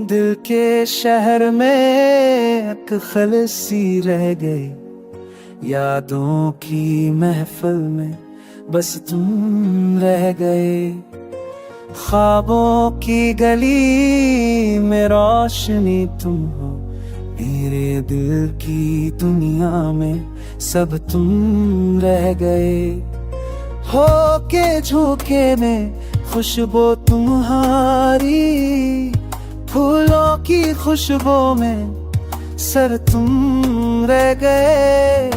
दिल के शहर में एक खलसी रह गई, यादों की महफिल में बस तुम रह गए। ख्वाबों की गली में रोशनी तुम हो, मेरे दिल की दुनिया में सब तुम रह गए। हो के झोंके में खुशबू तुम्हारी, फूलों की खुशबू में सर तुम रह गए।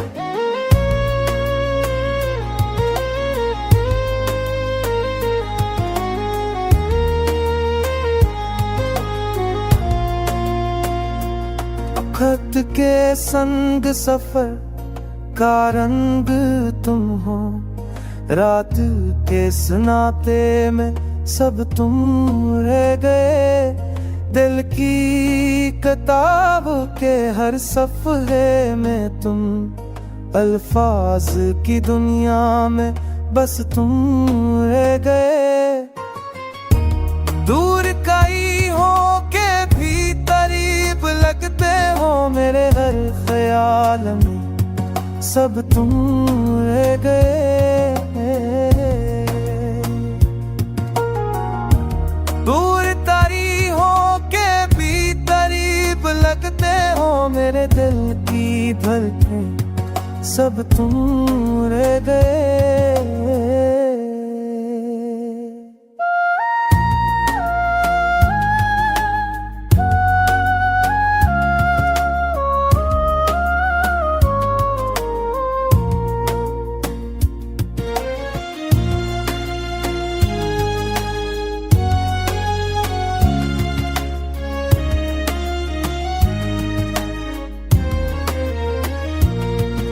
खत के संग सफर का रंग तुम हो, रात के सुनाते में सब तुम रह गए। दिल की किताब के हर सफ़हे में तुम, अल्फाज की दुनिया में बस तुम रह गए। दूर कहीं हो के भी करीब लगते हो, मेरे हर ख्याल में सब तुम रह गए। दूर तरी हो के भी करीब लगते हो, मेरे दिल की धड़कन सब तुम रह गए।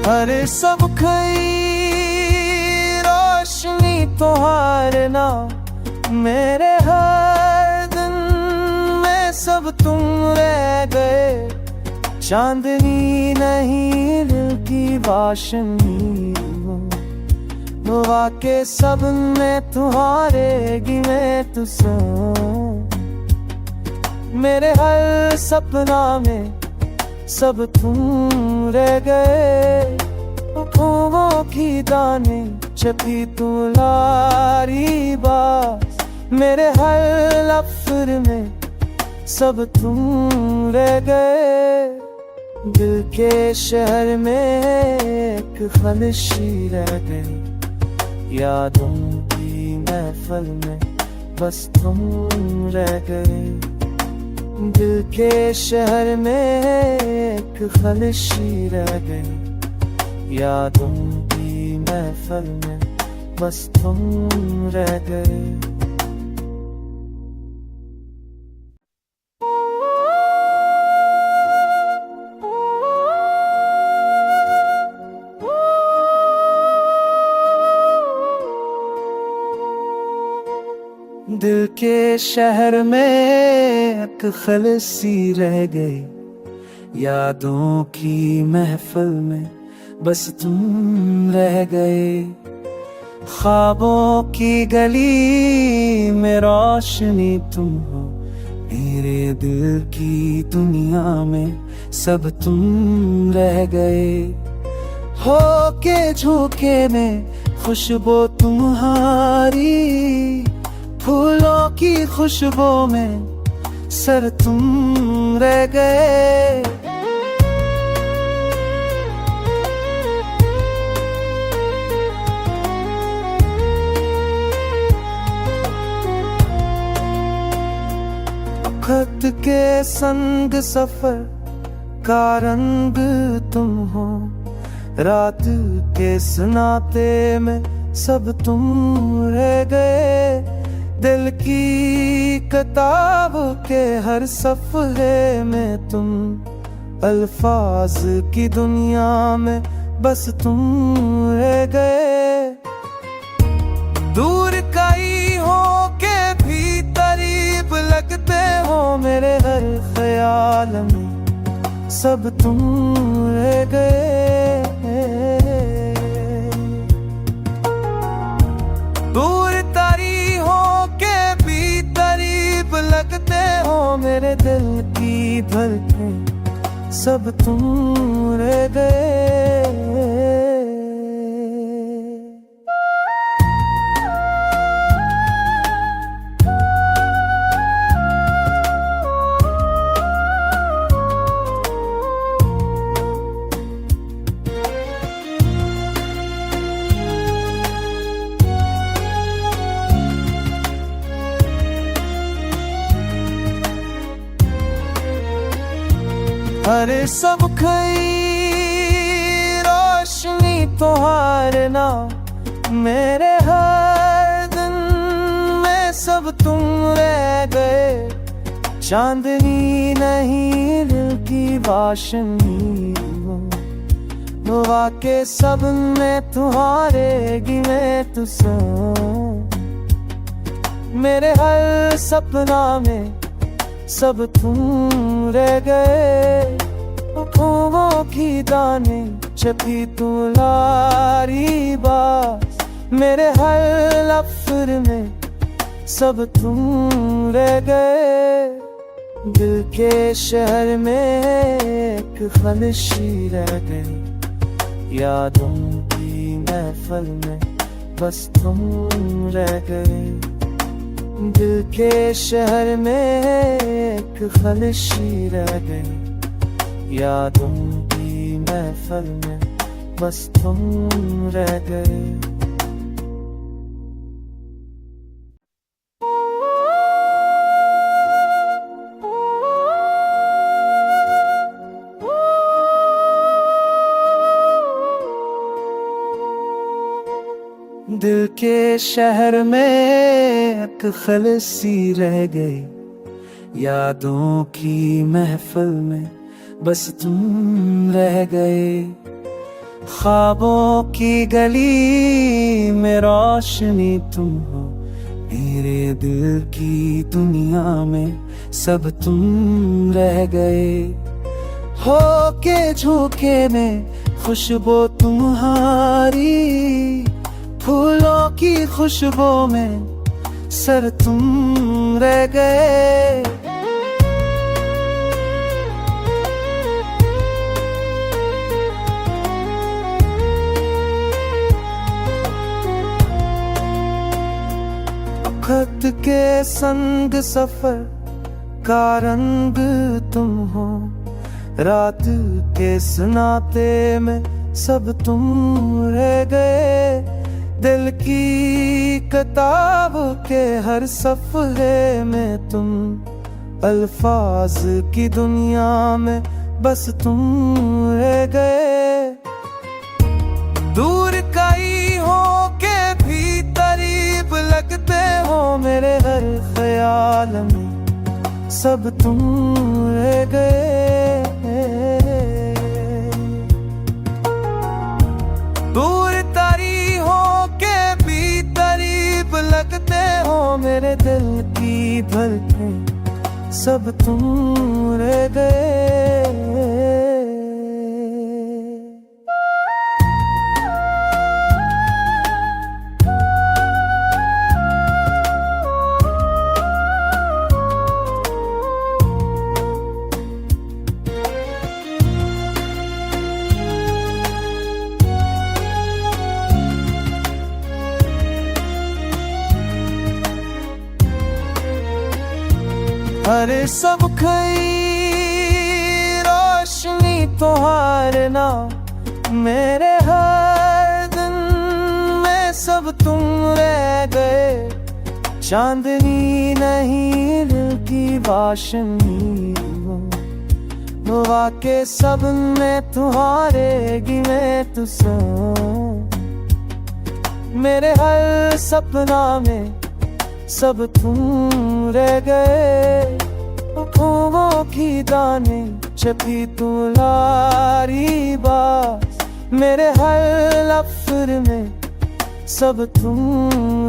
अरे सब खई रोशनी तोहार ना, मेरे हर दिन में सब तुम रह गए। चांदनी नहीं दिल की वाशनी, दुआ के सब में तुम्हारे गिने तुसो, मेरे हर सपना में सब तुम रह गए। फूलों की दाने छपी तुम्हारी बात, मेरे हर लफ्ज़ में सब तुम रह गए। दिल के शहर में एक खलशी रह गई, यादों की महफिल में बस तुम रह गए। दिल के शहर में एक खलशी रह गई, यादों की महफिल में बस तुम रह गए। दिल के शहर में एक खलसी रह गई, यादों की महफिल में बस तुम रह गए। ख्वाबों की गली में रोशनी तुम हो, मेरे दिल की दुनिया में सब तुम रह गए। हो के झोंके में खुशबू तुम्हारी, फूलों की खुशबू में सर तुम रह गए। खत के संग सफर का रंग तुम हो, रात के सुनाते में सब तुम रह गए। दिल की किताब के हर सफ़हे में तुम, अल्फाज की दुनिया में बस तुम रह गए। दूर कहीं हो के भी करीब लगते हो, मेरे हर ख्याल में सब तुम रह गए। दूर तरी हो के भी करीब लगते हो, मेरे दिल की धड़कन सब तुम रह गए। अरे सब खई रोशनी तोहारे ना, मेरे हर दिन में सब तुम रह गए। चांदनी नहीं दिल की वाशनी हुआ के सब में तुम्हारे गिने तुसा। मेरे हर सपना में सब तुम रह गए। फूलों की दाने छपी तू लारी बास, मेरे हर लफ्ज़ में सब तुम रह गए। दिल के शहर में एक खामोशी रह गई, यादों की महफिल में बस तुम रह गए। दिल के शहर में एक खामोशी रह गई, यादों की महफिल में बस तुम रह गए। दिल के शहर में एक खामोशी रह गई, यादों की महफिल में बस तुम रह गए। ख्वाबों की गली में रोशनी तुम हो, मेरे दिल की दुनिया में सब तुम रह गए। हो के झोंके में खुशबू तुम्हारी, फूलों की खुशबू में सर तुम रह गए। खत के संग सफर का रंग तुम हो, रात के सुनाते में सब तुम रह गए। दिल की किताब के हर सफ़े में तुम, अल्फाज की दुनिया में बस तुम रह गए। दूर कहीं हो के भी करीब लगते हो, मेरे हर ख्याल में सब तुम रह गए। दूर तारी हो के भी करीब लगते हो, मेरे दिल की धड़कन सब तुम रह गए। अरे सब खई रोशनी तोहारे ना, मेरे हर दिन में सब तुम रह गए। चांदनी नहीं दिल की वाशनी हुआ के सब में तुम्हारे गिने तुसा। मेरे हर सपना में सब तुम रह गए। फूलों की दाने छपी तू लारी बास, मेरे हर लफ्ज़ में सब तुम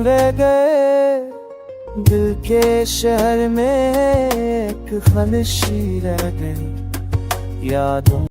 रह गए। दिल के शहर में एक खामोशी रह गई, यादों